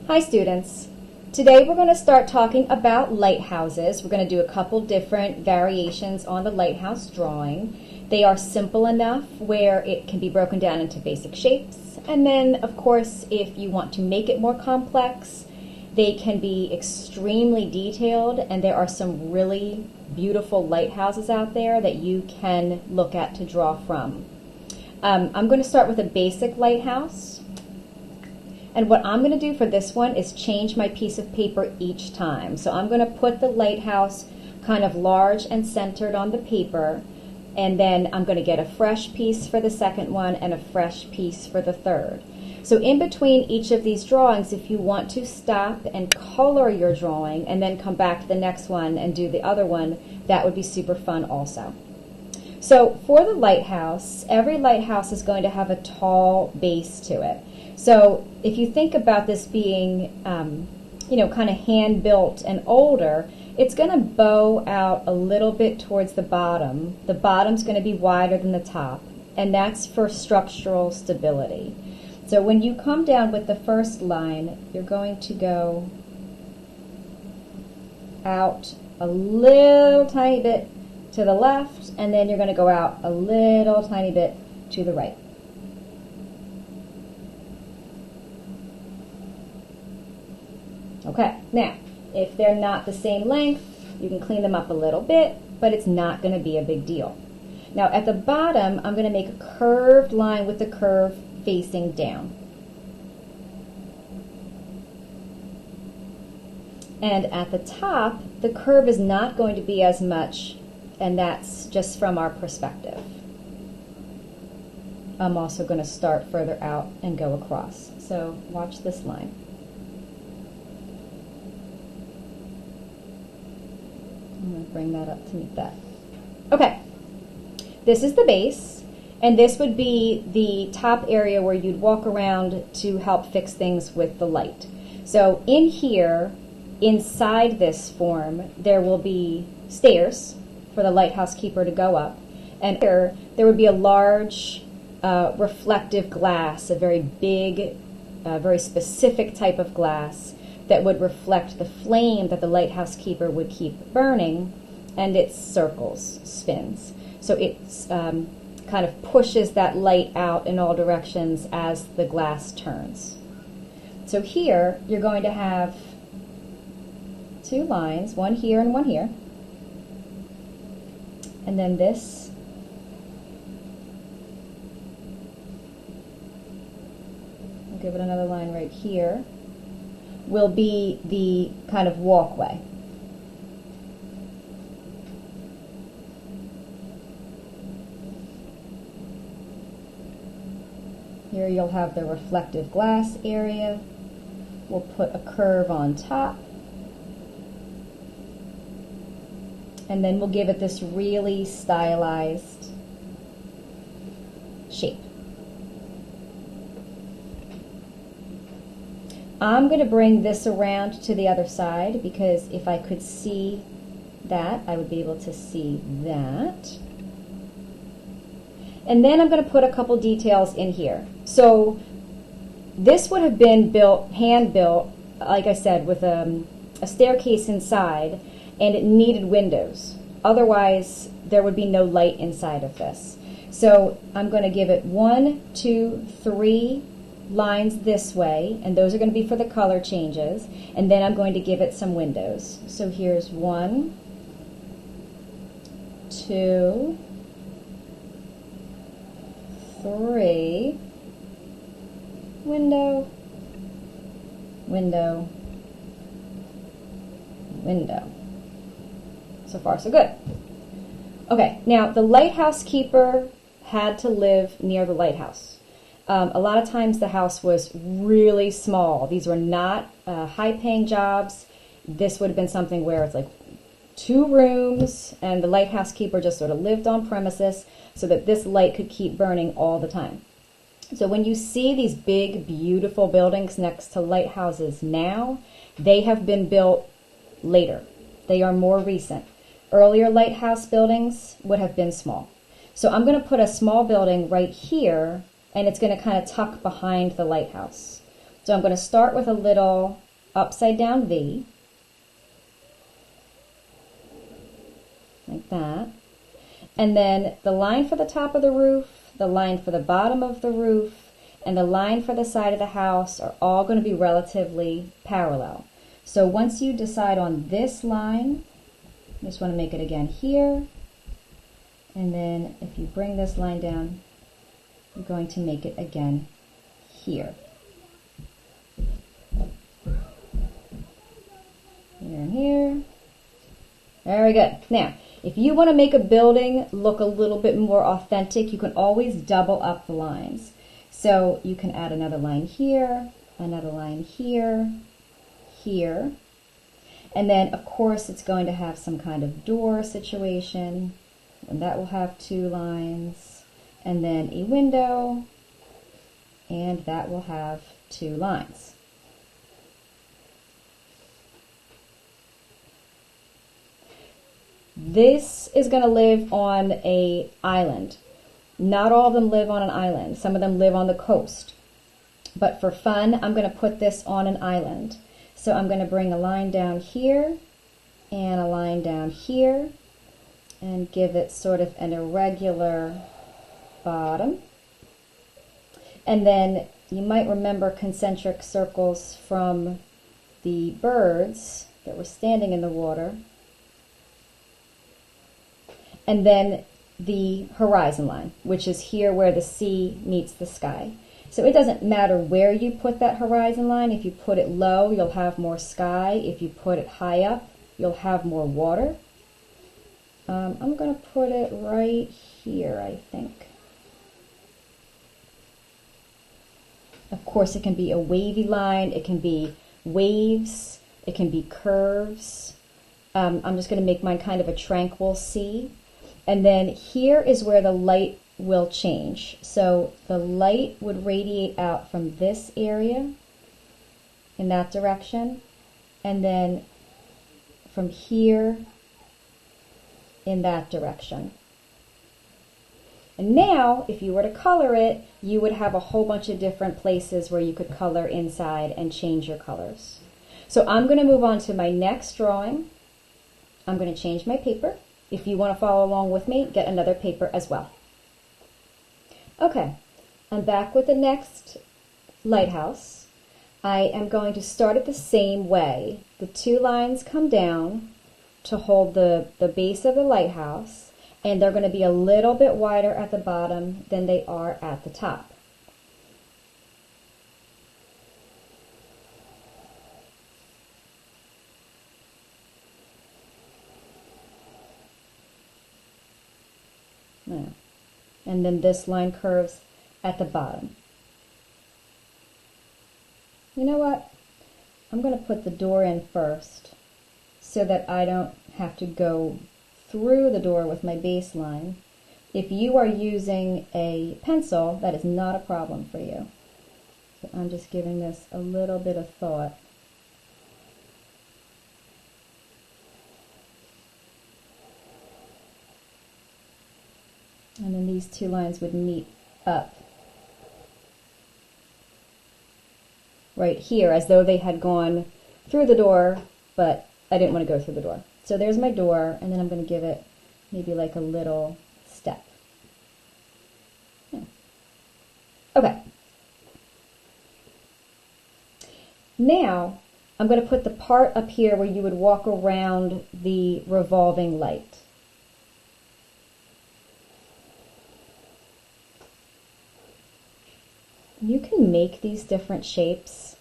Hi students. Today we're going to start talking about lighthouses. We're going to do a couple different variations on the lighthouse drawing. They are simple enough where it can be broken down into basic shapes, and then of course if you want to make it more complex, they can be extremely detailed, and there are some really beautiful lighthouses out there that you can look at to draw from. I'm going to start with a basic lighthouse. And what I'm going to do for this one is change my piece of paper each time. So I'm going to put the lighthouse kind of large and centered on the paper, and then I'm going to get a fresh piece for the second one and a fresh piece for the third. So in between each of these drawings, if you want to stop and color your drawing and then come back to the next one and do the other one, that would be super fun also. So for the lighthouse, every lighthouse is going to have a tall base to it. So if you think about this being, kind of hand-built and older, it's going to bow out a little bit towards the bottom. The bottom's going to be wider than the top, and that's for structural stability. So when you come down with the first line, you're going to go out a little tiny bit to the left, and then you're going to go out a little tiny bit to the right. Okay, now, if they're not the same length, you can clean them up a little bit, but it's not going to be a big deal. Now, at the bottom, I'm going to make a curved line with the curve facing down. And at the top, the curve is not going to be as much, and that's just from our perspective. I'm also going to start further out and go across. So watch this line. I'm going to bring that up to meet that. Okay, this is the base, and this would be the top area where you'd walk around to help fix things with the light. So in here, inside this form, there will be stairs for the lighthouse keeper to go up, and here there would be a large reflective glass, a very big, very specific type of glass that would reflect the flame that the lighthouse keeper would keep burning, and it circles, spins. So it's kind of pushes that light out in all directions as the glass turns. So here you're going to have two lines, one here and one here. And then this I'll give it another line right here, will be the kind of walkway. Here you'll have the reflective glass area. We'll put a curve on top. And then we'll give it this really stylized shape. I'm going to bring this around to the other side, because if I could see that, I would be able to see that. And then I'm going to put a couple details in here. So this would have been built, hand-built, like I said, with a staircase inside, and it needed windows. Otherwise, there would be no light inside of this. So I'm going to give it 1, 2, 3 lines this way, and those are going to be for the color changes, and then I'm going to give it some windows. So here's 1, 2, 3, window, window, window. So far, so good. Okay, now the lighthouse keeper had to live near the lighthouse. A lot of times the house was really small. These were not high-paying jobs. This would have been something where it's like 2 rooms, and the lighthouse keeper just sort of lived on premises so that this light could keep burning all the time. So when you see these big, beautiful buildings next to lighthouses now, they have been built later. They are more recent. Earlier lighthouse buildings would have been small. So I'm going to put a small building right here, and it's going to kind of tuck behind the lighthouse. So I'm going to start with a little upside down V, like that. And then the line for the top of the roof, the line for the bottom of the roof, and the line for the side of the house are all going to be relatively parallel. So once you decide on this line, I just want to make it again here. And then if you bring this line down, you're going to make it again here. Here and here. Very good. Now, if you want to make a building look a little bit more authentic, you can always double up the lines. So you can add another line here, another line here, here. And then, of course, it's going to have some kind of door situation, and that will have 2 lines. And then a window, and that will have 2 lines. This is going to live on an island. Not all of them live on an island. Some of them live on the coast. But for fun, I'm going to put this on an island. So I'm going to bring a line down here and a line down here and give it sort of an irregular bottom. And then you might remember concentric circles from the birds that were standing in the water. And then the horizon line, which is here where the sea meets the sky. So it doesn't matter where you put that horizon line. If you put it low, you'll have more sky. If you put it high up, you'll have more water. I'm going to put it right here, I think. Of course, it can be a wavy line. It can be waves. It can be curves. I'm just going to make mine kind of a tranquil sea. And then here is where the light will change. So the light would radiate out from this area in that direction, and then from here in that direction. And now, if you were to color it, you would have a whole bunch of different places where you could color inside and change your colors. So I'm going to move on to my next drawing. I'm going to change my paper. If you want to follow along with me, get another paper as well. Okay, I'm back with the next lighthouse. I am going to start it the same way. The 2 lines come down to hold the base of the lighthouse, and they're going to be a little bit wider at the bottom than they are at the top. Now, and then this line curves at the bottom. You know what? I'm going to put the door in first so that I don't have to go through the door with my baseline. If you are using a pencil, that is not a problem for you. So I'm just giving this a little bit of thought. And then these 2 lines would meet up right here as though they had gone through the door, but I didn't want to go through the door. So there's my door, and then I'm going to give it maybe like a little step. Yeah. Okay. Now I'm going to put the part up here where you would walk around the revolving light. You can make these different shapes.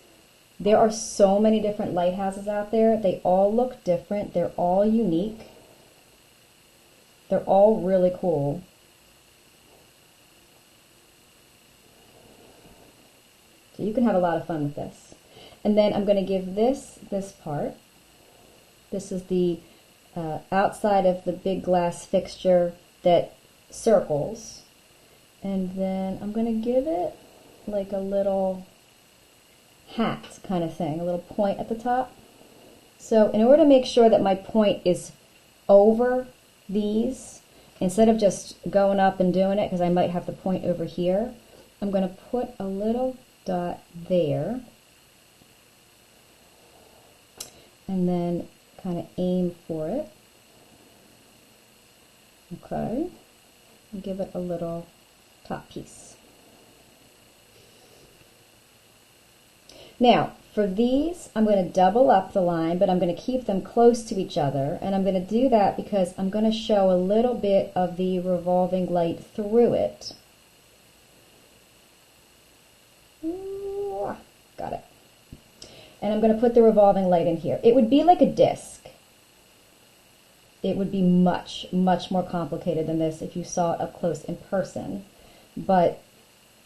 There are so many different lighthouses out there. They all look different. They're all unique. They're all really cool. So you can have a lot of fun with this. And then I'm going to give this part. This is the outside of the big glass fixture that circles. And then I'm going to give it like a little hat kind of thing, a little point at the top. So in order to make sure that my point is over these, instead of just going up and doing it, because I might have the point over here, I'm going to put a little dot there, and then kind of aim for it. Okay, and give it a little top piece. Now, for these, I'm going to double up the line, but I'm going to keep them close to each other, and I'm going to do that because I'm going to show a little bit of the revolving light through it. Got it. And I'm going to put the revolving light in here. It would be like a disc. It would be much, much more complicated than this if you saw it up close in person. But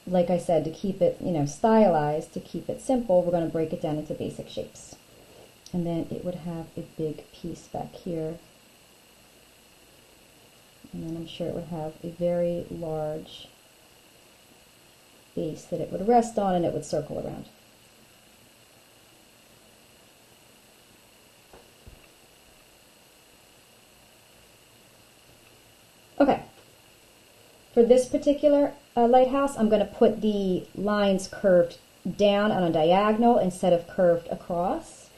like I said, to keep it, stylized, to keep it simple, we're going to break it down into basic shapes. And then it would have a big piece back here. And then I'm sure it would have a very large base that it would rest on, and it would circle around. Okay, for this particular lighthouse, I'm going to put the lines curved down on a diagonal instead of curved across,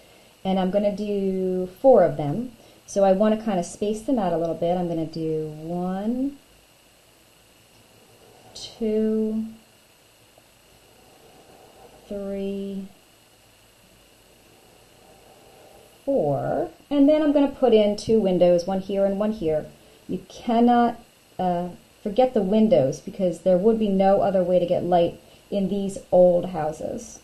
and I'm going to do 4 of them. So I want to kind of space them out a little bit. I'm going to do 1, 2, 3, 4, and then I'm going to put in 2 windows, one here and one here. You cannot forget the windows because there would be no other way to get light in these old houses.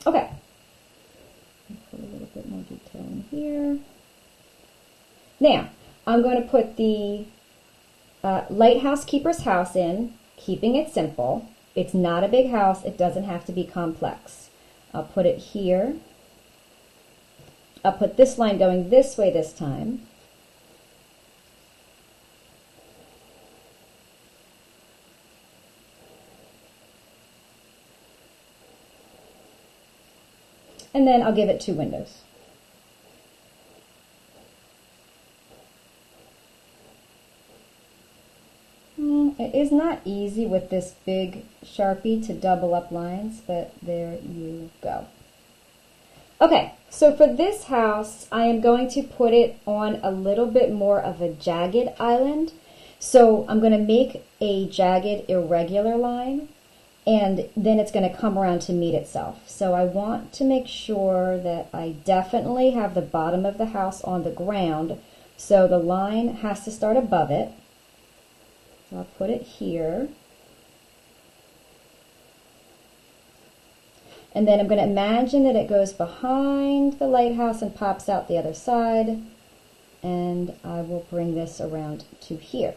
Okay. Put a little bit more detail in here. Now, I'm going to put the lighthouse keeper's house in, keeping it simple. It's not a big house. It doesn't have to be complex. I'll put it here. I'll put this line going this way this time. And then I'll give it 2 windows. It is not easy with this big Sharpie to double up lines, but there you go. Okay, so for this house, I am going to put it on a little bit more of a jagged island. So I'm going to make a jagged irregular line, and then it's going to come around to meet itself. So I want to make sure that I definitely have the bottom of the house on the ground, so the line has to start above it. So I'll put it here. And then I'm going to imagine that it goes behind the lighthouse and pops out the other side. And I will bring this around to here.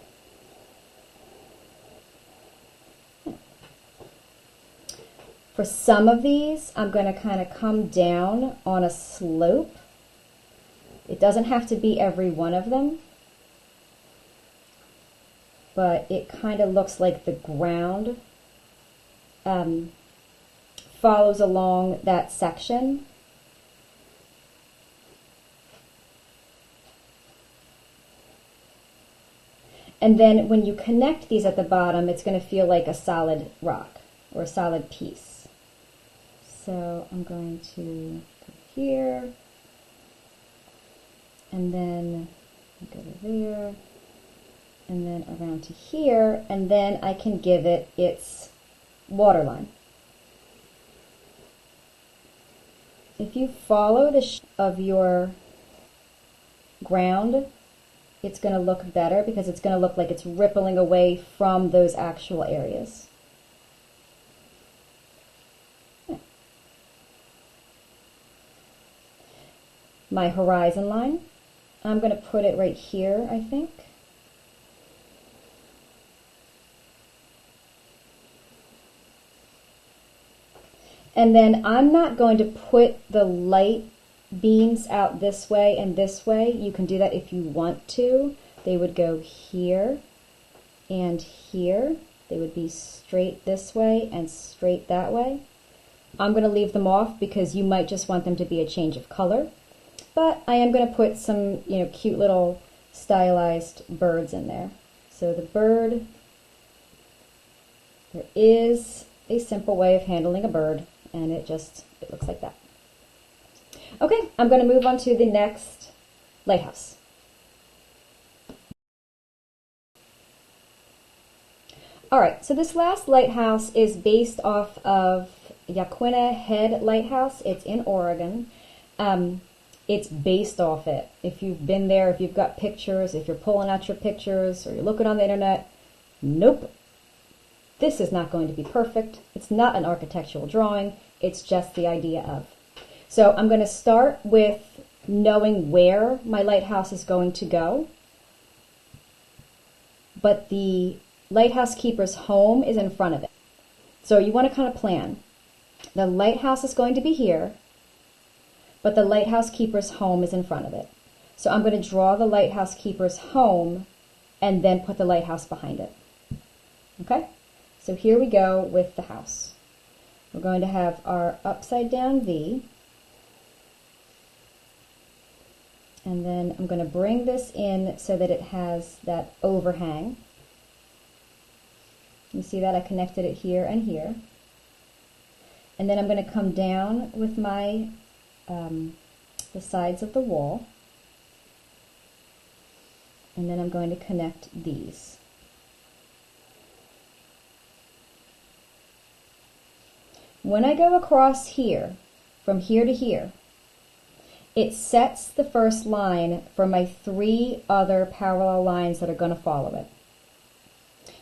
For some of these, I'm going to kind of come down on a slope. It doesn't have to be every one of them, but it kind of looks like the ground follows along that section. And then when you connect these at the bottom, it's going to feel like a solid rock or a solid piece. So I'm going to go here, and then go to there, and then around to here, and then I can give it its waterline. If you follow the shape of your ground, it's going to look better because it's going to look like it's rippling away from those actual areas. My horizon line, I'm going to put it right here, I think. And then I'm not going to put the light beams out this way and this way. You can do that if you want to. They would go here and here. They would be straight this way and straight that way. I'm going to leave them off because you might just want them to be a change of color. But I am going to put some, cute little stylized birds in there. So the bird, there is a simple way of handling a bird. and it looks like that. Okay, I'm going to move on to the next lighthouse. All right, so this last lighthouse is based off of Yaquina Head Lighthouse. It's in Oregon. It's based off it. If you've been there, if you've got pictures, if you're pulling out your pictures or you're looking on the internet, nope. This is not going to be perfect. It's not an architectural drawing. It's just the idea of. So I'm going to start with knowing where my lighthouse is going to go. But the lighthouse keeper's home is in front of it. So you want to kind of plan. The lighthouse is going to be here, but the lighthouse keeper's home is in front of it. So I'm going to draw the lighthouse keeper's home and then put the lighthouse behind it. Okay? So here we go with the house. We're going to have our upside down V. And then I'm going to bring this in so that it has that overhang. You see that? I connected it here and here. And then I'm going to come down with my the sides of the wall. And then I'm going to connect these. When I go across here, from here to here, it sets the first line for my 3 other parallel lines that are going to follow it.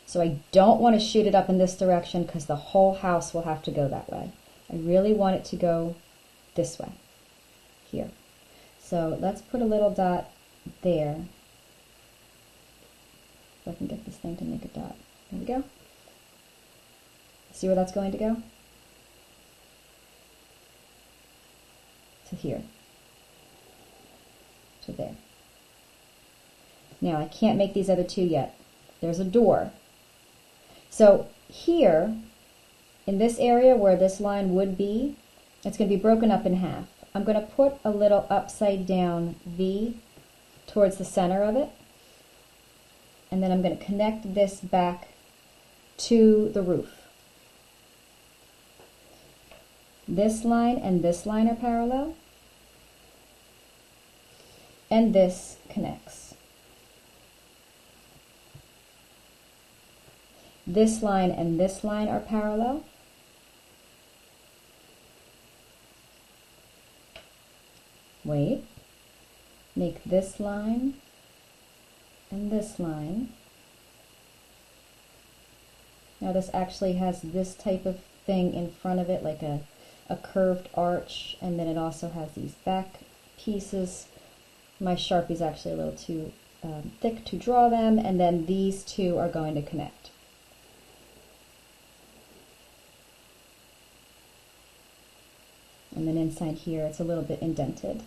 So I don't want to shoot it up in this direction because the whole house will have to go that way. I really want it to go this way, here. So let's put a little dot there. If I can get this thing to make a dot. There we go. See where that's going to go? To here. To there. Now I can't make these other 2 yet. There's a door. So here, in this area where this line would be, it's going to be broken up in half. I'm going to put a little upside down V towards the center of it. And then I'm going to connect this back to the roof. This line and this line are parallel. And this connects. This line and this line are parallel. Wait. Make this line and this line. Now this actually has this type of thing in front of it, like a curved arch, and then it also has these back pieces. My Sharpie's actually a little too thick to draw them, and then these 2 are going to connect. And then inside here, it's a little bit indented.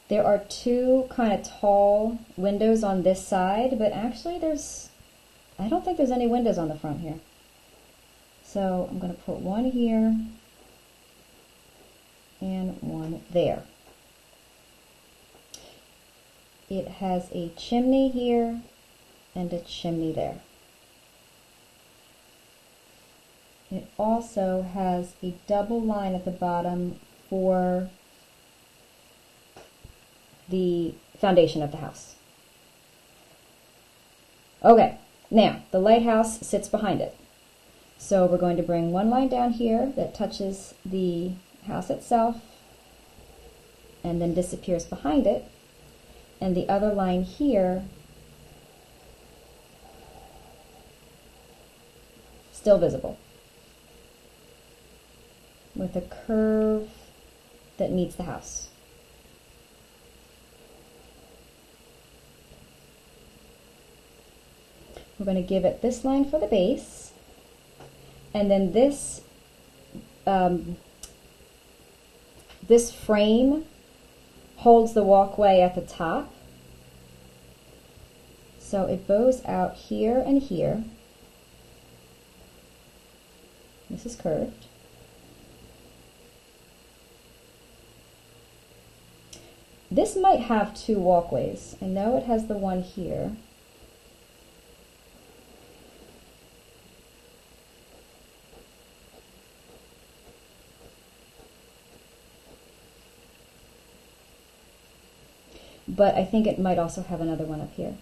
There are 2 kind of tall windows on this side, but actually I don't think there's any windows on the front here. So I'm going to put one here and one there. It has a chimney here and a chimney there. It also has a double line at the bottom for the foundation of the house. Okay, now the lighthouse sits behind it. So we're going to bring one line down here that touches the house itself and then disappears behind it, and the other line here still visible with a curve that meets the house. We're going to give it this line for the base, and then this this frame holds the walkway at the top. So it bows out here and here. This is curved. This might have 2 walkways. I know it has the one here. but I think it might also have another one up here.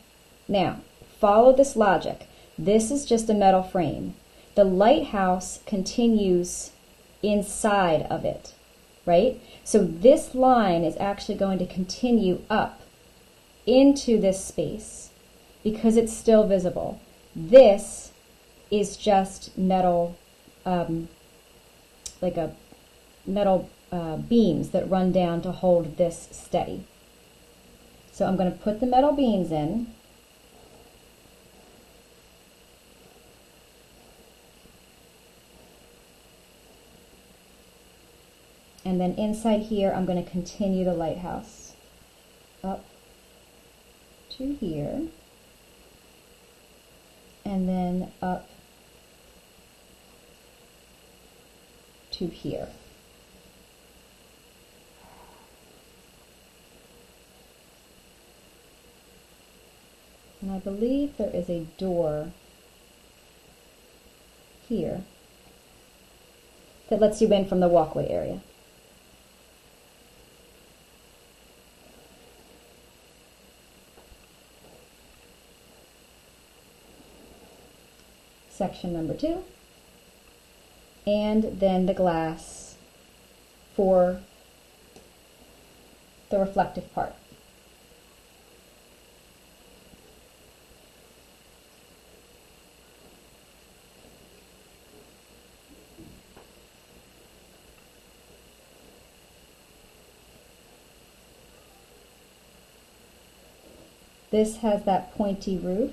Now, follow this logic. This is just a metal frame. The lighthouse continues inside of it, right? So this line is actually going to continue up into this space because it's still visible. This is just metal, like a metal beams that run down to hold this steady. So I'm going to put the metal beams in. And then inside here, I'm going to continue the lighthouse up to here, and then up to here. And I believe there is a door here that lets you in from the walkway area. Section number 2, and then the glass for the reflective part. This has that pointy roof.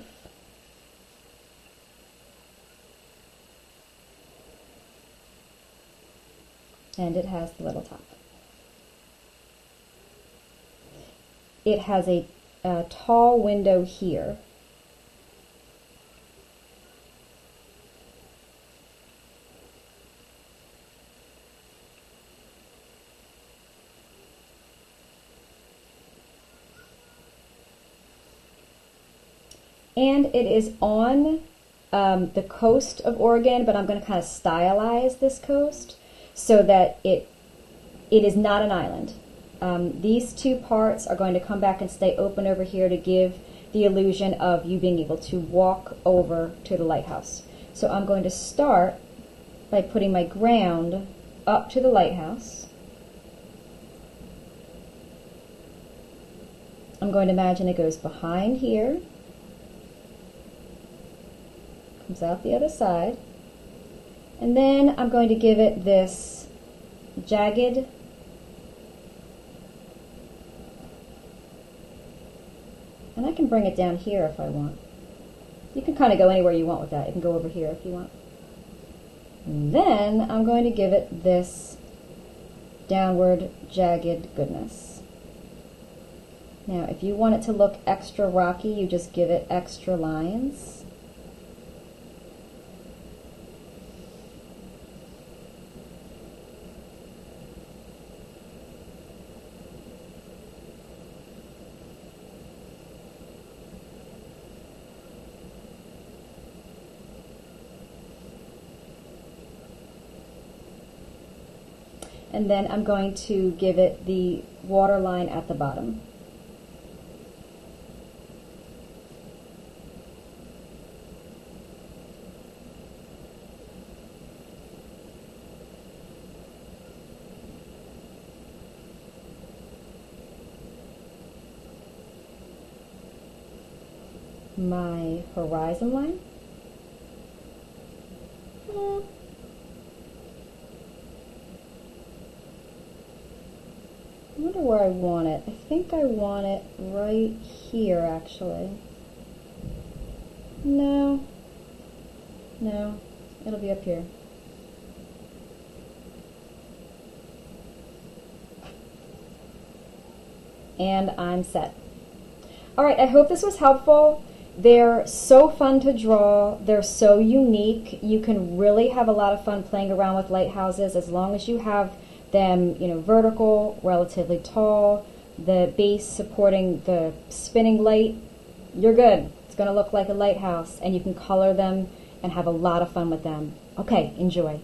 And it has the little top. It has a tall window here. And it is on the coast of Oregon, but I'm going to kind of stylize this coast so that it is not an island. These two parts are going to come back and stay open over here to give the illusion of you being able to walk over to the lighthouse. So I'm going to start by putting my ground up to the lighthouse. I'm going to imagine it goes behind here, comes out the other side, and then I'm going to give it this jagged and I can bring it down here if I want. You can kind of go anywhere you want with that. You can go over here if you want. And then I'm going to give it this downward jagged goodness. Now if you want it to look extra rocky, you just give it extra lines. And then I'm going to give it the water line at the bottom. My horizon line. I wonder where I want it. I think I want it right here, actually. No, it'll be up here. And I'm set. All right, I hope this was helpful. They're so fun to draw. They're so unique. You can really have a lot of fun playing around with lighthouses as long as you have them, vertical, relatively tall, the base supporting the spinning light. You're good. It's going to look like a lighthouse, and you can color them and have a lot of fun with them. Okay, enjoy.